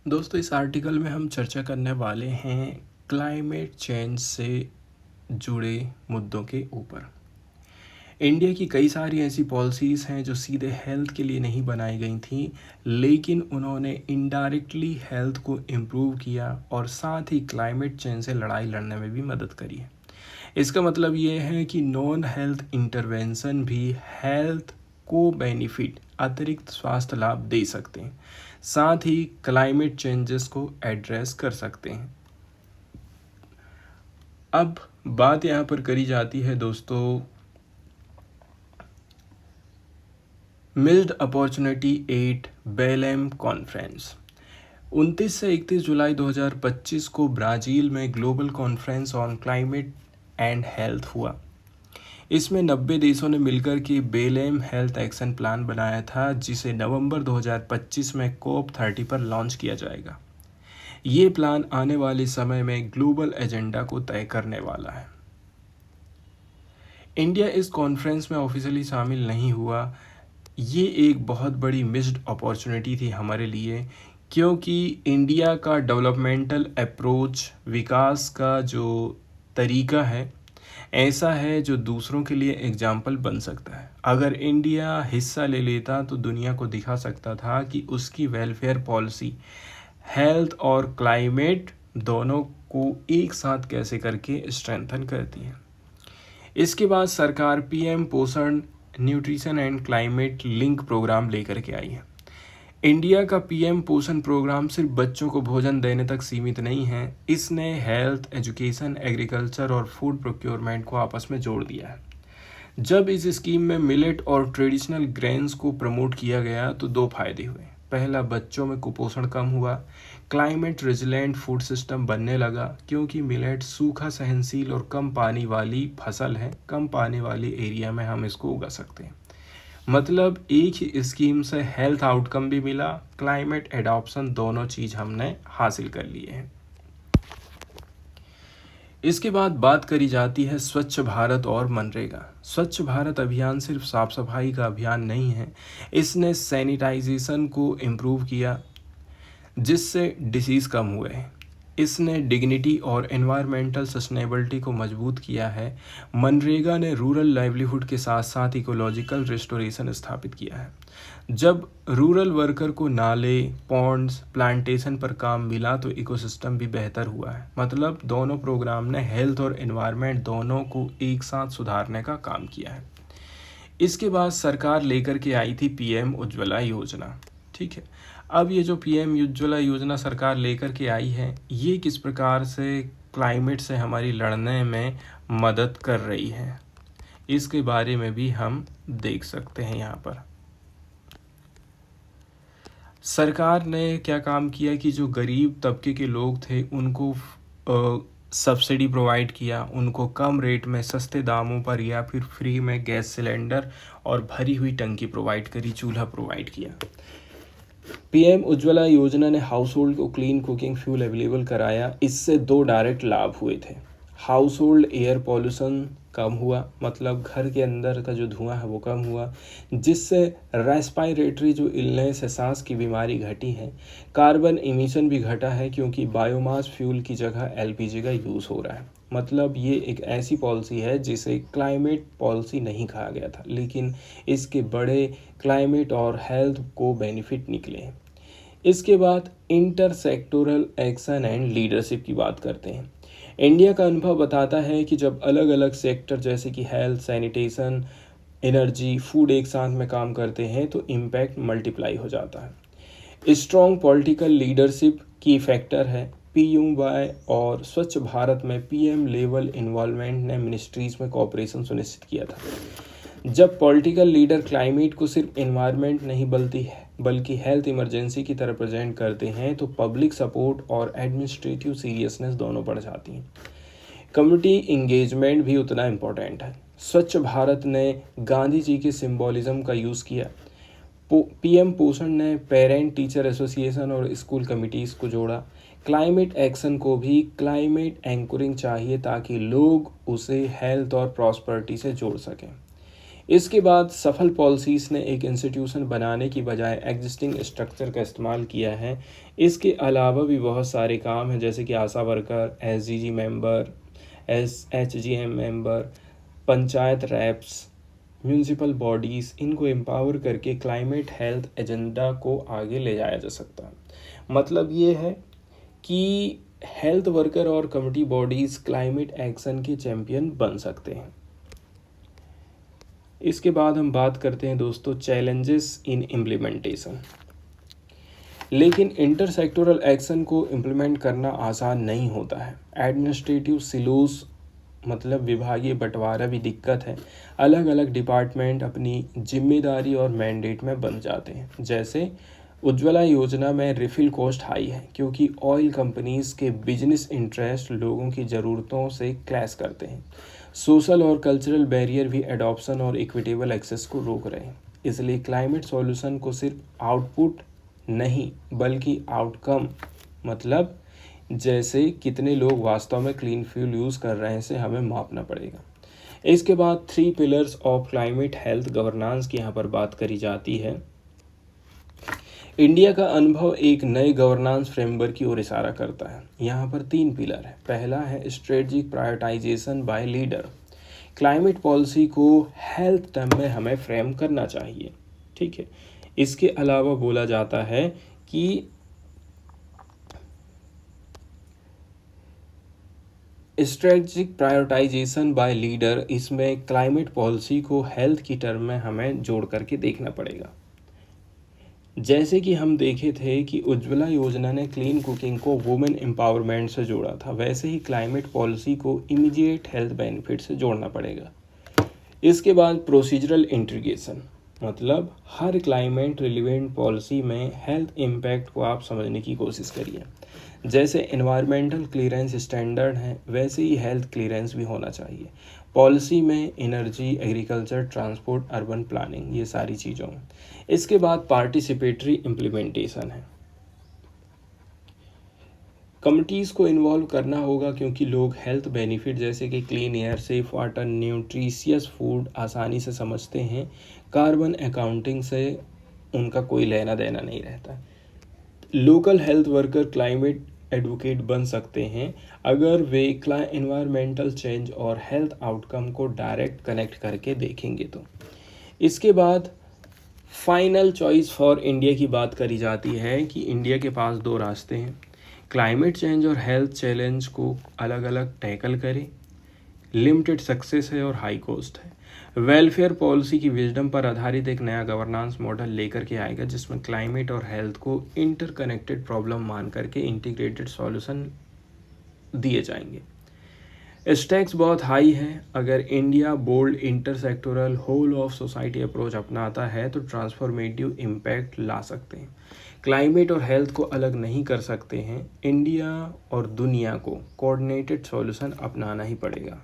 दोस्तों, इस आर्टिकल में हम चर्चा करने वाले हैं क्लाइमेट चेंज से जुड़े मुद्दों के ऊपर। इंडिया की कई सारी ऐसी पॉलिसीज़ हैं जो सीधे हेल्थ के लिए नहीं बनाई गई थी, लेकिन उन्होंने इनडायरेक्टली हेल्थ को इम्प्रूव किया और साथ ही क्लाइमेट चेंज से लड़ाई लड़ने में भी मदद करी है। इसका मतलब ये है कि नॉन हेल्थ इंटरवेंशन भी हेल्थ को बेनिफिट अतिरिक्त स्वास्थ्य लाभ दे सकते हैं, साथ ही क्लाइमेट चेंजेस को एड्रेस कर सकते हैं। अब बात यहाँ पर करी जाती है दोस्तों मिल्ड अपॉर्चुनिटी 8 बेलेम कॉन्फ्रेंस। 29 से 31 जुलाई 2025 को ब्राज़ील में global conference on climate and health हुआ। इसमें 90 देशों ने मिलकर के बेलेम हेल्थ एक्शन प्लान बनाया था, जिसे नवंबर 2025 में COP30 पर लॉन्च किया जाएगा। ये प्लान आने वाले समय में ग्लोबल एजेंडा को तय करने वाला है। इंडिया इस कॉन्फ्रेंस में ऑफिशियली शामिल नहीं हुआ। ये एक बहुत बड़ी मिस्ड अपॉर्चुनिटी थी हमारे लिए, क्योंकि इंडिया का डेवलपमेंटल अप्रोच, विकास का जो तरीका है, ऐसा है जो दूसरों के लिए एग्जाम्पल बन सकता है। अगर इंडिया हिस्सा ले लेता तो दुनिया को दिखा सकता था कि उसकी वेलफेयर पॉलिसी हेल्थ और क्लाइमेट दोनों को एक साथ कैसे करके स्ट्रेंथन करती है। इसके बाद सरकार PM Poshan nutrition and climate link programme लेकर के आई है। इंडिया का पीएम पोषण प्रोग्राम सिर्फ बच्चों को भोजन देने तक सीमित नहीं है, इसने हेल्थ, एजुकेशन, एग्रीकल्चर और फूड प्रोक्योरमेंट को आपस में जोड़ दिया है। जब इस स्कीम में मिलेट और ट्रेडिशनल ग्रेन्स को प्रमोट किया गया तो दो फायदे हुए। पहला, बच्चों में कुपोषण कम हुआ। क्लाइमेट रेजिलेंट फूड सिस्टम बनने लगा, क्योंकि मिलेट सूखा सहनशील और कम पानी वाली फसल है। कम पानी वाली एरिया में हम इसको उगा सकते हैं। मतलब एक ही स्कीम से हेल्थ आउटकम भी मिला, क्लाइमेट एडॉप्शन, दोनों चीज़ हमने हासिल कर लिए हैं। इसके बाद बात करी जाती है स्वच्छ भारत और मनरेगा। स्वच्छ भारत अभियान सिर्फ साफ सफाई का अभियान नहीं है, इसने सैनिटाइजेशन को इम्प्रूव किया, जिससे डिसीज़ कम हुए। इसने डिग्निटी और एनवायरमेंटल सस्टेनेबिलिटी को मजबूत किया है। मनरेगा ने रूरल लाइवलीहुड के साथ साथ इकोलॉजिकल रिस्टोरेशन स्थापित किया है। जब रूरल वर्कर को नाले, पॉन्ड्स, प्लांटेशन पर काम मिला तो इकोसिस्टम भी बेहतर हुआ है। मतलब दोनों प्रोग्राम ने हेल्थ और एनवायरनमेंट दोनों को एक साथ सुधारने का काम किया है। इसके बाद सरकार लेकर के आई थी पीएम उज्ज्वला योजना। ठीक है, अब ये जो पीएम उज्ज्वला योजना सरकार लेकर के आई है, ये किस प्रकार से क्लाइमेट से हमारी लड़ने में मदद कर रही है, इसके बारे में भी हम देख सकते हैं। यहाँ पर सरकार ने क्या काम किया कि जो गरीब तबके के लोग थे उनको सब्सिडी प्रोवाइड किया, उनको कम रेट में सस्ते दामों पर या फिर फ्री में गैस सिलेंडर और भरी हुई टंकी प्रोवाइड करी, चूल्हा प्रोवाइड किया। पीएम उज्ज्वला योजना ने हाउस होल्ड को क्लीन कुकिंग फ्यूल अवेलेबल कराया। इससे दो डायरेक्ट लाभ हुए थे। हाउस होल्ड एयर पॉल्यूशन कम हुआ, मतलब घर के अंदर का जो धुआं है वो कम हुआ, जिससे रेस्पायरेटरी जो इलनेस है, सांस की बीमारी घटी है। कार्बन इमिशन भी घटा है, क्योंकि बायोमास फ्यूल की जगह एलपीजी का यूज़ हो रहा है। मतलब ये एक ऐसी पॉलिसी है जिसे क्लाइमेट पॉलिसी नहीं कहा गया था, लेकिन इसके बड़े क्लाइमेट और हेल्थ को बेनिफिट निकले। इसके बाद इंटरसेक्टोरल एक्शन एंड लीडरशिप की बात करते हैं। इंडिया का अनुभव बताता है कि जब अलग अलग सेक्टर जैसे कि हेल्थ, सैनिटेशन, एनर्जी, फूड एक साथ में काम करते हैं तो इम्पैक्ट मल्टीप्लाई हो जाता है। स्ट्रॉन्ग पॉलिटिकल लीडरशिप की फैक्टर है। पीयूवाई और स्वच्छ भारत में पीएम लेवल इन्वॉल्वमेंट ने मिनिस्ट्रीज में कोऑपरेशन सुनिश्चित किया था। जब पॉलिटिकल लीडर क्लाइमेट को सिर्फ एनवायरनमेंट नहीं बल्कि हेल्थ इमरजेंसी की तरह प्रेजेंट करते हैं तो पब्लिक सपोर्ट और एडमिनिस्ट्रेटिव सीरियसनेस दोनों बढ़ जाती हैं। कम्युनिटी इंगेजमेंट भी उतना इम्पोर्टेंट है। स्वच्छ भारत ने गांधी जी के सिंबॉलिज्म का यूज़ किया। पीएम पोषण ने पेरेंट टीचर एसोसिएशन और स्कूल कमिटीज़ को जोड़ा। क्लाइमेट एक्शन को भी क्लाइमेट एंकरिंग चाहिए ताकि लोग उसे हेल्थ और प्रॉस्पेरिटी से जोड़ सकें। इसके बाद सफल पॉलिसीज़ ने एक इंस्टीट्यूशन बनाने की बजाय एग्जिस्टिंग स्ट्रक्चर का इस्तेमाल किया है। इसके अलावा भी बहुत सारे काम हैं, जैसे कि ASHA worker, SGG member, SHGM member, panchayat reps, municipal bodies, इनको एम्पावर करके क्लाइमेट हेल्थ एजेंडा को आगे ले जाया जा सकता है। मतलब ये है कि हेल्थ वर्कर और कम्युनिटी बॉडीज़ क्लाइमेट एक्शन के चैम्पियन बन सकते हैं। इसके बाद हम बात करते हैं दोस्तों चैलेंजेस इन इम्प्लीमेंटेशन। लेकिन इंटरसेक्टोरल एक्शन को इम्प्लीमेंट करना आसान नहीं होता है। एडमिनिस्ट्रेटिव सिलोस मतलब विभागीय बंटवारा भी दिक्कत है। अलग अलग डिपार्टमेंट अपनी जिम्मेदारी और मैंडेट में बन जाते हैं। जैसे उज्ज्वला योजना में रिफिल कॉस्ट हाई है क्योंकि ऑयल कंपनीज के बिजनेस इंटरेस्ट लोगों की ज़रूरतों से क्लैश करते हैं। सोशल और कल्चरल बैरियर भी एडॉप्शन और इक्विटेबल एक्सेस को रोक रहे हैं। इसलिए क्लाइमेट सॉल्यूशन को सिर्फ आउटपुट नहीं बल्कि आउटकम मतलब जैसे कितने लोग वास्तव में क्लीन फ्यूल यूज़ कर रहे हैं से हमें मापना पड़ेगा। इसके बाद 3 pillars of climate health governance की यहाँ पर बात करी जाती है। इंडिया का अनुभव एक नए गवर्नेंस फ्रेमवर्क की ओर इशारा करता है। यहाँ पर 3 पिलर है। पहला है strategic prioritisation by leader. Climate policy को हेल्थ टर्म में हमें फ्रेम करना चाहिए, ठीक है। इसके अलावा बोला जाता है कि स्ट्रेटजिक प्रायोरिटाइजेशन बाय लीडर, इसमें क्लाइमेट पॉलिसी को हेल्थ की टर्म में हमें जोड़ करके देखना पड़ेगा। जैसे कि हम देखे थे कि उज्ज्वला योजना ने क्लीन कुकिंग को वुमेन एम्पावरमेंट से जोड़ा था, वैसे ही क्लाइमेट पॉलिसी को इमीडिएट हेल्थ बेनिफिट से जोड़ना पड़ेगा। इसके बाद प्रोसीजरल इंटीग्रेशन मतलब हर क्लाइमेट रिलेवेंट पॉलिसी में हेल्थ इम्पैक्ट को आप समझने की कोशिश करिए। जैसे एनवायरमेंटल क्लियरेंस स्टैंडर्ड है वैसे ही हेल्थ क्लियरेंस भी होना चाहिए। पॉलिसी में energy, agriculture, transport, urban planning, ये सारी चीज़ों में। इसके बाद पार्टिसिपेटरी इम्प्लीमेंटेशन है। कमिटीज़ को इन्वॉल्व करना होगा क्योंकि लोग हेल्थ बेनिफिट जैसे कि clean air, safe water, nutritious food आसानी से समझते हैं। कार्बन अकाउंटिंग से उनका कोई लेना देना नहीं रहता। Local health worker climate advocate बन सकते हैं अगर वे एनवायरमेंटल चेंज और हेल्थ आउटकम को डायरेक्ट कनेक्ट करके देखेंगे तो। इसके बाद फाइनल चॉइस फॉर इंडिया की बात करी जाती है कि इंडिया के पास 2 रास्ते हैं। क्लाइमेट चेंज और हेल्थ चैलेंज को अलग अलग टैकल करें। लिमिटेड सक्सेस है और हाई कॉस्ट है। वेलफेयर पॉलिसी की विजडम पर आधारित एक नया गवर्नेंस मॉडल लेकर के आएगा जिसमें क्लाइमेट और हेल्थ को इंटरकनेक्टेड प्रॉब्लम मान करके इंटीग्रेटेड सॉल्यूशन दिए जाएंगे। स्टैक्स बहुत हाई है। अगर India bold intersectoral whole of society approach अपनाता है तो ट्रांसफॉर्मेटिव इम्पैक्ट ला सकते हैं। क्लाइमेट और हेल्थ को अलग नहीं कर सकते हैं। इंडिया और दुनिया को कोऑर्डिनेटेड सॉल्यूशन अपनाना ही पड़ेगा।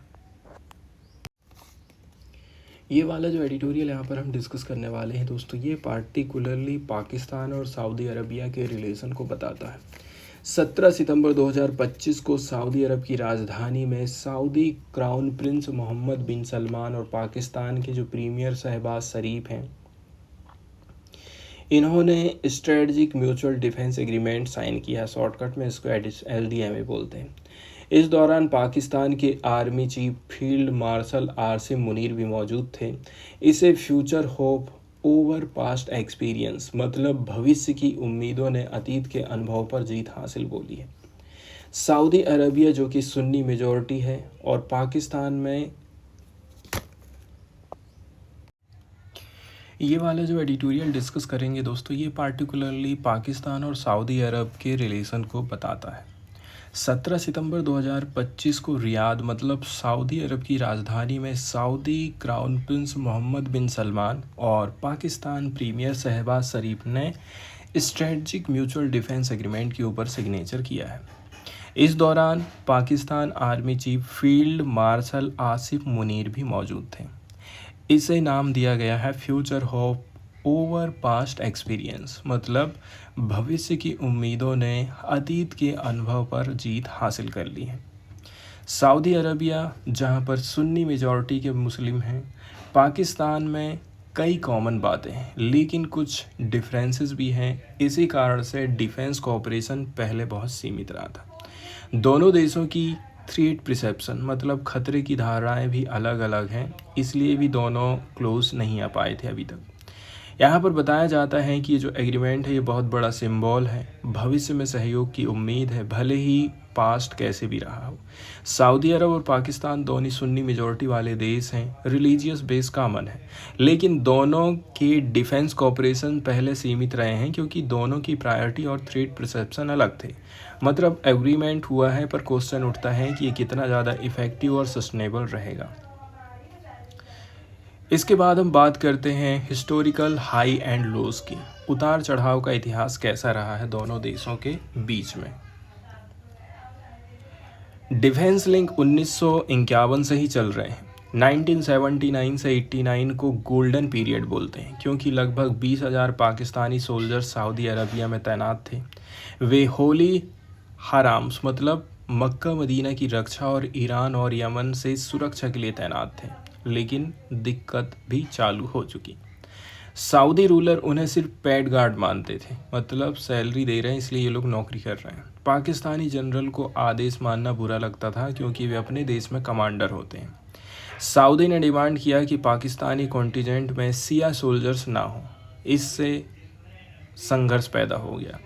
ये वाला जो एडिटोरियल यहाँ पर हम डिस्कस करने वाले हैं दोस्तों, ये पार्टिकुलरली पाकिस्तान और सऊदी अरबिया के रिलेशन को बताता है। 17 सितंबर 2025 को सऊदी अरब की राजधानी में Saudi crown prince Mohammed bin Salman और पाकिस्तान के जो प्रीमियर शहबाज शरीफ हैं, इन्होंने strategic mutual defence agreement sign किया। शॉर्टकट में इसको LDMA बोलते हैं। इस दौरान पाकिस्तान के army chief field marshal Asim Munir भी मौजूद थे। इसे future hope over past experience मतलब भविष्य की उम्मीदों ने अतीत के अनुभव पर जीत हासिल बोली है। सऊदी अरबिया जो कि सुन्नी मेजॉरिटी है और पाकिस्तान में ये वाला जो एडिटोरियल डिस्कस करेंगे दोस्तों, ये पार्टिकुलरली पाकिस्तान और सऊदी अरब के रिलेशन को बताता है। 17 सितंबर 2025 को रियाद मतलब सऊदी अरब की राजधानी में Saudi crown prince Mohammed bin Salman और पाकिस्तान प्रीमियर शहबाज शरीफ ने स्ट्रेटजिक म्यूचुअल डिफेंस एग्रीमेंट के ऊपर सिग्नेचर किया है। इस दौरान Pakistan army chief field martial Asif Munir भी मौजूद थे। इसे नाम दिया गया है future hope over past experience मतलब भविष्य की उम्मीदों ने अतीत के अनुभव पर जीत हासिल कर ली है। सऊदी अरबिया जहां पर सुन्नी मेजॉरिटी के मुस्लिम हैं, पाकिस्तान में कई कॉमन बातें हैं लेकिन कुछ डिफरेंसेस भी हैं। इसी कारण से डिफेंस कोऑपरेशन पहले बहुत सीमित रहा था। दोनों देशों की थ्रेट परसेप्शन मतलब खतरे की धारणाएं भी अलग अलग हैं, इसलिए भी दोनों क्लोज नहीं आ पाए थे अभी तक। यहाँ पर बताया जाता है कि ये जो एग्रीमेंट है ये बहुत बड़ा सिंबल है, भविष्य में सहयोग की उम्मीद है भले ही पास्ट कैसे भी रहा हो। सऊदी अरब और पाकिस्तान दोनों सुन्नी मेजॉरिटी वाले देश हैं, रिलीजियस बेस कॉमन है, लेकिन दोनों के डिफेंस कोऑपरेशन पहले सीमित रहे हैं क्योंकि दोनों की प्रायोरिटी और थ्रेट परसेप्शन अलग थे। मतलब एग्रीमेंट हुआ है पर क्वेश्चन उठता है कि ये कितना ज़्यादा इफ़ेक्टिव और सस्टेनेबल रहेगा। इसके बाद हम बात करते हैं हिस्टोरिकल हाई एंड लोज की। उतार चढ़ाव का इतिहास कैसा रहा है दोनों देशों के बीच में। डिफेंस लिंक 1951 से ही चल रहे हैं। 1979 से 89 को गोल्डन पीरियड बोलते हैं क्योंकि लगभग 20,000 पाकिस्तानी सोल्जर्स सऊदी अरबिया में तैनात थे। वे होली हराम्स मतलब मक्का मदीना की रक्षा और ईरान और यमन से सुरक्षा के लिए तैनात थे, लेकिन दिक्कत भी चालू हो चुकी। सऊदी रूलर उन्हें सिर्फ पेड गार्ड मानते थे, मतलब सैलरी दे रहे हैं इसलिए ये लोग नौकरी कर रहे हैं। पाकिस्तानी जनरल को आदेश मानना बुरा लगता था क्योंकि वे अपने देश में कमांडर होते हैं। सऊदी ने डिमांड किया कि पाकिस्तानी कॉन्टिजेंट में सिया सोल्जर्स ना हो, इससे संघर्ष पैदा हो गया।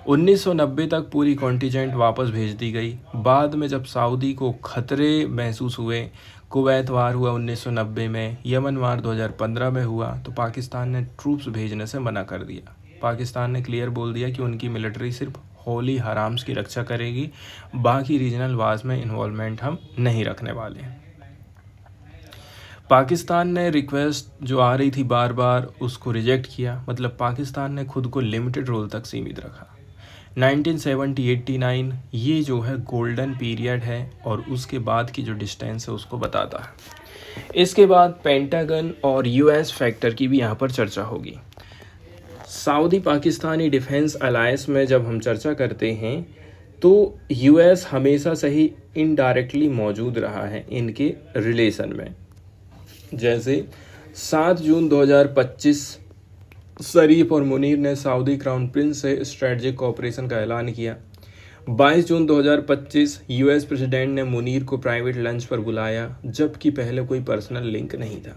1990 तक पूरी कॉन्टिजेंट वापस भेज दी गई। बाद में जब सऊदी को खतरे महसूस हुए, कुवैत वार हुआ 1990 में, यमन वार 2015 में हुआ, तो पाकिस्तान ने ट्रूप्स भेजने से मना कर दिया। पाकिस्तान ने क्लियर बोल दिया कि उनकी मिलिट्री सिर्फ होली हराम्स की रक्षा करेगी, बाकी रीजनल वार्स में इन्वॉल्वमेंट हम नहीं रखने वाले हैं। पाकिस्तान ने रिक्वेस्ट जो आ रही थी बार बार उसको रिजेक्ट किया, मतलब पाकिस्तान ने खुद को लिमिटेड रोल तक सीमित रखा। 1970-89 ये जो है गोल्डन पीरियड है और उसके बाद की जो डिस्टेंस है उसको बताता है। इसके बाद पेंटागन और यूएस फैक्टर की भी यहाँ पर चर्चा होगी। सऊदी पाकिस्तानी डिफेंस अलायंस में जब हम चर्चा करते हैं तो यूएस हमेशा से ही इनडायरेक्टली मौजूद रहा है इनके रिलेशन में। जैसे 7 जून 2025 शरीफ और मुनीर ने सऊदी क्राउन प्रिंस से स्ट्रेटजिक कोऑपरेशन का ऐलान किया। 22 जून 2025 यूएस प्रेसिडेंट ने मुनीर को प्राइवेट लंच पर बुलाया, जबकि पहले कोई पर्सनल लिंक नहीं था।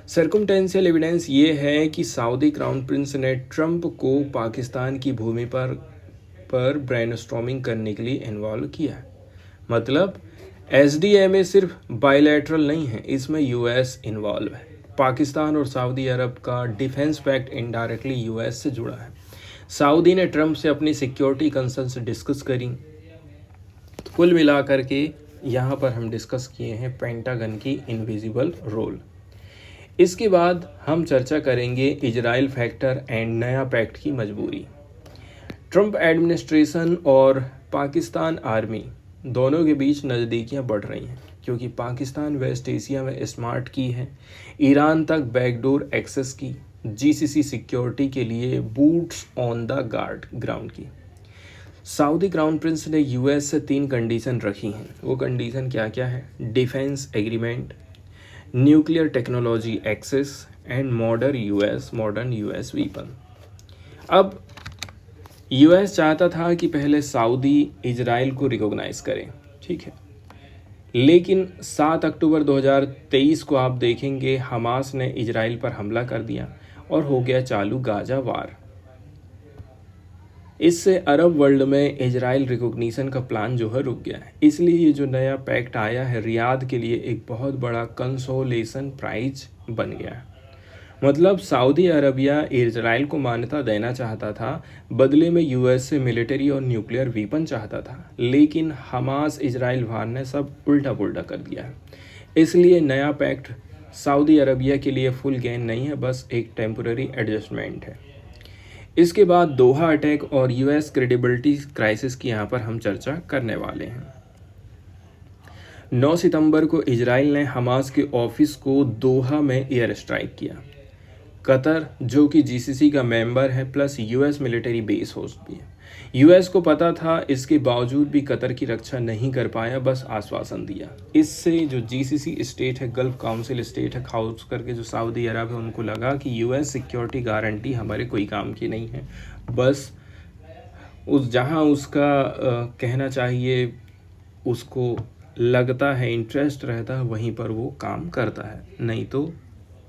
सर्कमटेंशियल एविडेंस ये है कि सऊदी क्राउन प्रिंस ने ट्रंप को पाकिस्तान की भूमि पर ब्रेनस्टॉर्मिंग करने के लिए इन्वॉल्व किया। मतलब एसडीएमए सिर्फ बायलैटरल नहीं है, इसमें यूएस इन्वॉल्व है। पाकिस्तान और सऊदी अरब का डिफेंस पैक्ट इनडायरेक्टली यूएस से जुड़ा है। सऊदी ने ट्रंप से अपनी सिक्योरिटी कंसर्न्स डिस्कस करी। तो कुल मिलाकर के यहाँ पर हम डिस्कस किए हैं पेंटागन की इनविजिबल रोल। इसके बाद हम चर्चा करेंगे इजराइल फैक्टर एंड नया पैक्ट की मजबूरी। ट्रंप एडमिनिस्ट्रेशन और पाकिस्तान आर्मी दोनों के बीच नज़दीकियाँ बढ़ रही हैं क्योंकि पाकिस्तान वेस्ट एशिया में स्मार्ट की है, ईरान तक बैकडोर एक्सेस की, जीसीसी सिक्योरिटी के लिए बूट्स ऑन द ग्राउंड की। सऊदी क्राउन प्रिंस ने यूएस से 3 कंडीशन रखी हैं। वो कंडीशन क्या क्या है? Defence agreement, nuclear technology access and modern US weapon. अब यूएस चाहता था कि पहले सऊदी इजराइल को रिकॉग्नाइज करे, ठीक है, लेकिन 7 अक्टूबर 2023 को आप देखेंगे हमास ने इजराइल पर हमला कर दिया और हो गया चालू गाजा वार। इससे अरब वर्ल्ड में इजराइल रिकॉग्निशन का प्लान जो है रुक गया है। इसलिए ये जो नया पैक्ट आया है रियाद के लिए एक बहुत बड़ा कंसोलेशन प्राइज बन गया है। मतलब सऊदी अरबिया इजराइल को मान्यता देना चाहता था, बदले में यूएस से मिलिट्री और न्यूक्लियर वीपन चाहता था, लेकिन हमास इजराइल वार ने सब उल्टा पुल्टा कर दिया है। इसलिए नया पैक्ट सऊदी अरबिया के लिए फुल गेन नहीं है, बस एक टेम्पररी एडजस्टमेंट है। इसके बाद दोहा अटैक और यूएस क्रेडिबिलिटी क्राइसिस की यहाँ पर हम चर्चा करने वाले हैं। 9 सितंबर को इजराइल ने हमास के ऑफिस को दोहा में एयर स्ट्राइक किया। कतर जो कि जीसीसी का मेंबर है plus US military base host भी है। यूएस को पता था, इसके बावजूद भी कतर की रक्षा नहीं कर पाया, बस आश्वासन दिया। इससे जो जीसीसी स्टेट है, गल्फ काउंसिल स्टेट है, खास करके जो सऊदी अरब है, उनको लगा कि यूएस सिक्योरिटी गारंटी हमारे कोई काम की नहीं है, बस उस जहाँ उसका कहना चाहिए, उसको लगता है, इंटरेस्ट रहता है, वहीं पर वो काम करता है, नहीं तो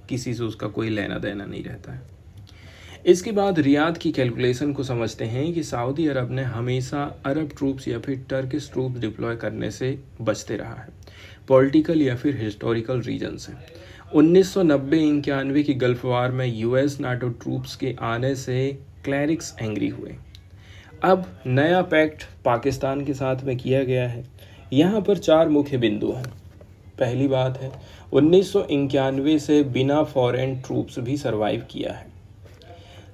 किसी से उसका कोई लेना देना नहीं रहता है। इसके बाद रियाद की कैलकुलेशन को समझते हैं कि सऊदी अरब ने हमेशा अरब ट्रूप्स या फिर टर्किश ट्रूप्स डिप्लॉय करने से बचते रहा है, पॉलिटिकल या फिर हिस्टोरिकल रीजन से। 1990-91 की गल्फ वार में यूएस नाटो ट्रूप्स के आने से क्लैरिक्स एंग्री हुए। अब नया पैक्ट पाकिस्तान के साथ में किया गया है। यहाँ पर 4 मुख्य बिंदु हैं। पहली बात है, 1991 से बिना फॉरेन ट्रूप्स भी सरवाइव किया है।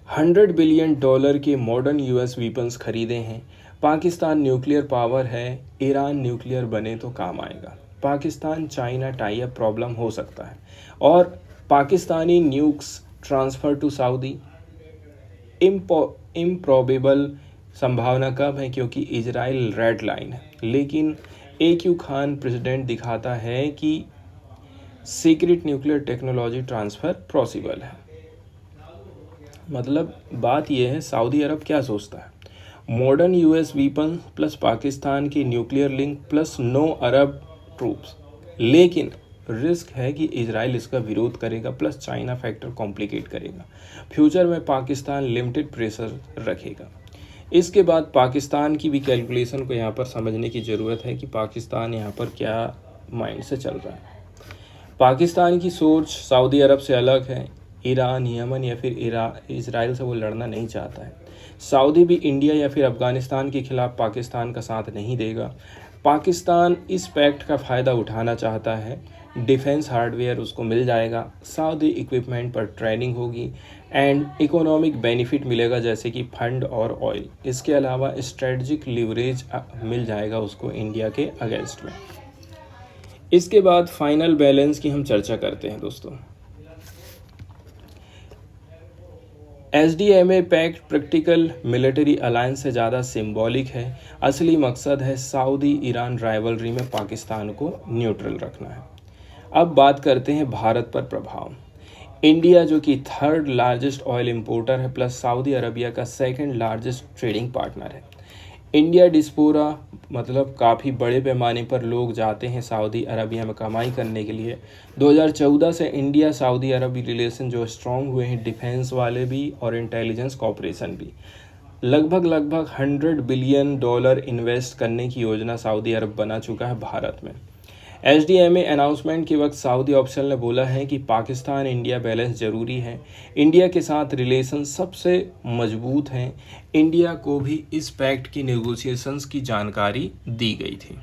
$100 बिलियन के मॉडर्न यूएस वीपन्स खरीदे हैं। पाकिस्तान न्यूक्लियर पावर है, ईरान न्यूक्लियर बने तो काम आएगा। Pakistan China tie up problem हो सकता है, और Pakistani nukes transfer to Saudi improbable संभावना कम है, क्योंकि इजराइल रेड लाइन है। लेकिन AQ खान प्रेसिडेंट दिखाता है कि secret nuclear technology transfer possible है। मतलब बात यह है, सऊदी अरब क्या सोचता है, modern US weapon plus Pakistan की न्यूक्लियर लिंक प्लस नो अरब ट्रूप्स, लेकिन रिस्क है कि इजराइल इसका विरोध करेगा, प्लस चाइना फैक्टर कॉम्प्लिकेट करेगा। फ्यूचर में पाकिस्तान लिमिटेड प्रेशर रखेगा। इसके बाद पाकिस्तान की भी कैलकुलेशन को यहाँ पर समझने की ज़रूरत है कि पाकिस्तान यहाँ पर क्या माइंड से चल रहा है। पाकिस्तान की सोच सऊदी अरब से अलग है। ईरान, यमन या फिर इजराइल से वो लड़ना नहीं चाहता है। सऊदी भी इंडिया या फिर अफ़गानिस्तान के खिलाफ पाकिस्तान का साथ नहीं देगा। पाकिस्तान इस पैक्ट का फ़ायदा उठाना चाहता है। डिफेंस हार्डवेयर उसको मिल जाएगा, सऊदी इक्विपमेंट पर ट्रेनिंग होगी एंड इकोनॉमिक बेनिफिट मिलेगा, जैसे कि फंड और ऑयल। इसके अलावा स्ट्रेटजिक लिवरेज मिल जाएगा उसको इंडिया के अगेंस्ट में। इसके बाद फाइनल बैलेंस की हम चर्चा करते हैं दोस्तों। SDMA pact practical military alliance से ज़्यादा सिंबॉलिक है। असली मकसद है सऊदी ईरान राइवलरी में पाकिस्तान को न्यूट्रल रखना है। अब बात करते हैं भारत पर प्रभाव। इंडिया जो कि 3rd लार्जेस्ट ऑयल इंपोर्टर है, प्लस सऊदी अरबिया का 2nd लार्जेस्ट ट्रेडिंग पार्टनर है। इंडिया डिस्पोरा मतलब काफ़ी बड़े पैमाने पर लोग जाते हैं सऊदी अरबिया में कमाई करने के लिए। 2014 से इंडिया सऊदी अरब रिलेशन जो स्ट्रॉन्ग हुए हैं, डिफेंस वाले भी और इंटेलिजेंस कॉपरेशन भी। लगभग $100 बिलियन इन्वेस्ट करने की योजना सऊदी अरब बना चुका है भारत में। SDMA अनाउंसमेंट के वक्त सऊदी ऑफिशियल ने बोला है कि पाकिस्तान इंडिया बैलेंस ज़रूरी है। इंडिया के साथ रिलेशन सबसे मजबूत हैं। इंडिया को भी इस पैक्ट की नेगोशिएशंस की जानकारी दी गई थी।